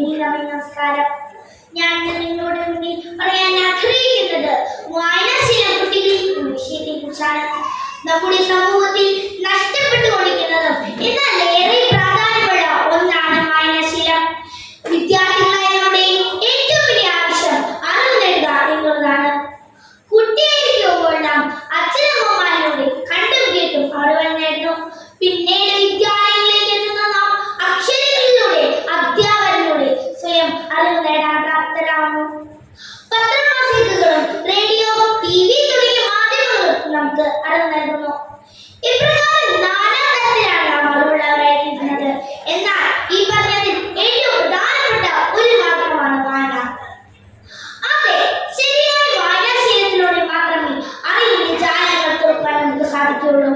നമസ്കാരം. ഞാൻ നിങ്ങളോട് മുന്നിൽ പറയാൻ ആഗ്രഹിക്കുന്നത് വായനാശീലം കുട്ടികളിൽ എന്ന വിഷയത്തെക്കുറിച്ചാണ്. നമ്മുടെ സമൂഹത്തിൽ നഷ്ടപ്പെട്ടുകൊണ്ടിരിക്കുന്നതും എന്നാൽ ഏറെ പ്രാധാന്യമുള്ള ഒന്നാണ് വായനാശീലം. വിദ്യാർത്ഥികളായ നമ്മുടെ ഏറ്റവും വലിയ ആവശ്യം അറിവ് നേടുക എന്നുള്ളതാണ്. കുട്ടിയായിരിക്കുമ്പോൾ നാം അച്ഛനമ്മമാരിലൂടെ കണ്ടും കേട്ടും അറിവ് നേടുന്നു. പിന്നീട് വിദ്യാലയങ്ങളിലേക്ക് എത്തുന്ന നാം അക്ഷരങ്ങളിലൂടെ അധ്യാപനത്തിലൂടെ സ്വയം അറിവ് നേടാൻ പ്രാപ്തരാകുന്നു. പത്രമാസികകളും റേഡിയോ, TV തുടങ്ങിയ മാധ്യമങ്ങളും നമുക്ക് അറിവ് നൽകുന്നു. ഇപ്രകാരം നാനാതരത്തിലാണ് നാം അറിവുള്ളവരായിരിക്കുന്നത്. എന്നാൽ ഈ പറഞ്ഞതിൽ ഏറ്റവും പ്രധാനപ്പെട്ട ഒരു മാർഗമാണ് വായന. അതെ, ശരിയായ വായനാശീലത്തിലൂടെ മാത്രമേ അറിവിന്റെ ജാലകങ്ങൾ തുറക്കാൻ നമുക്ക് സാധിക്കുകയുള്ളൂ.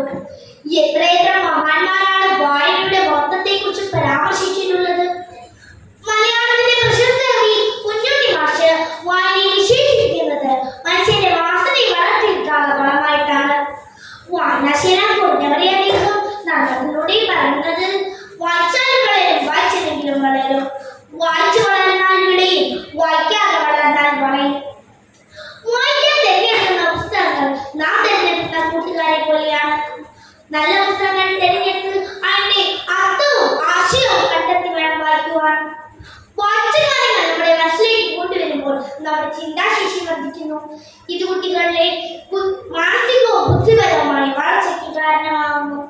എത്രയെത്ര മഹാന്മാരാണ് വായനയുടെ മഹത്വത്തെക്കുറിച്ച് പരാമർശിച്ചിട്ടുള്ളത്. മലയാളത്തിന്റെ പ്രശസ്ത കവി കുഞ്ഞുണ്ണി മാഷ് വായനയെ വിശേഷിപ്പിക്കുന്നത് മനുഷ്യന്റെ വാസനയെ വളർത്തിയെടുക്കാനുള്ള വളമായിട്ടാണ്. വായനാശീലം കുറഞ്ഞവരെയധികം നടന്നതിലൂടെ പറയുന്നത് വായിച്ചാലും വളരും, വായിച്ചില്ലെങ്കിലും വളരും. വായിച്ചു വളർന്നാൽ വിളയും, വായിക്കാതെ വളർന്നാൽ വളയും. വായിക്കാൻ തിരഞ്ഞെടുക്കുന്ന പുസ്തകങ്ങൾ നാം തിരഞ്ഞെടുക്കുന്ന കൂട്ടുകാരെ പോലെയാണ്. നല്ല പുസ്തകങ്ങൾ തിരഞ്ഞെടുത്ത് അതിന്റെ അർത്ഥവും ആശയവും കണ്ടെത്തി വേണം വായിക്കുവാൻ. വായിച്ച കാര്യങ്ങൾ നമ്മുടെ മനസ്സിലേക്ക് കൊണ്ടുവരുമ്പോൾ നമ്മുടെ ചിന്താശേഷി വർദ്ധിക്കുന്നു. ഇത് കുട്ടികളുടെ മാനസികവും ബുദ്ധിപരവുമായ വളർച്ചയ്ക്ക് കാരണമാകുന്നു.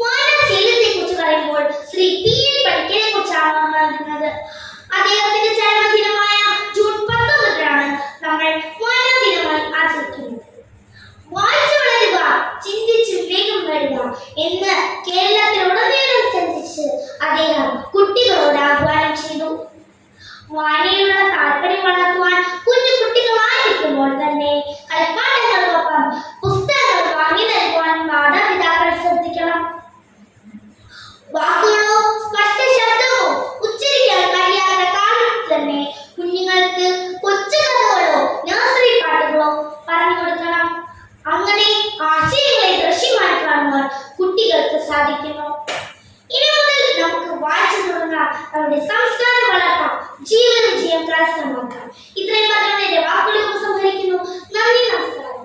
വായനാശീലത്തെ കുറിച്ച് പറയുമ്പോൾ ശ്രീ P.N. പണിക്കരെ കുറിച്ചാണ് നമ്മൾ അറിയുന്നത്. അദ്ദേഹത്തിന്റെ ജന്മദിനമായ ജൂൺ 19 നമ്മൾ വായനാ ദിനമായി ആചരിക്കുന്നത്. വായിച്ചു വളരുക, ചിന്തിച്ച് വിവേകം നേടുക എന്ന് കേരളത്തിലുടനീളം സഞ്ചരിച്ച് അദ്ദേഹം കുട്ടികളോട് ആഹ്വാനം ചെയ്തു. വായനയിലുള്ള താല്പര്യം വളർത്തുവാൻ കുഞ്ഞു കുട്ടികളായിരിക്കുമ്പോൾ തന്നെ കളിപ്പാട്ടങ്ങൾക്കൊപ്പം പുസ്തകങ്ങൾ വാങ്ങി നൽകുവാൻ മാതാപിതാക്കൾ ശ്രദ്ധിക്കണം. വാക്കുകളോ സ്പഷ്ട ശബ്ദമോ ഉച്ചരിക്കാൻ കഴിയാത്ത കാലത്ത് തന്നെ കുഞ്ഞുങ്ങൾക്ക് കൊച്ചുകഥകളോ നഴ്സറി പാട്ടുകളോ പറഞ്ഞു കൊടുക്കണം. അങ്ങനെ ആശയങ്ങളെ ദൃശ്യമായി കാണുവാൻ കുട്ടികൾക്ക് സാധിക്കുന്നു. ഇനി മുതൽ നമുക്ക് വായിച്ചു തുടങ്ങാം, നമ്മുടെ സംസ്കാരം വളർത്താം, ജീവിത വിജയം കരസ്ഥമാക്കാം. ഇത്രയും പറഞ്ഞുകൊണ്ട് എന്റെ വാക്കുകൾ ഉപസംഹരിക്കുന്നു. നന്ദി, നമസ്കാരം.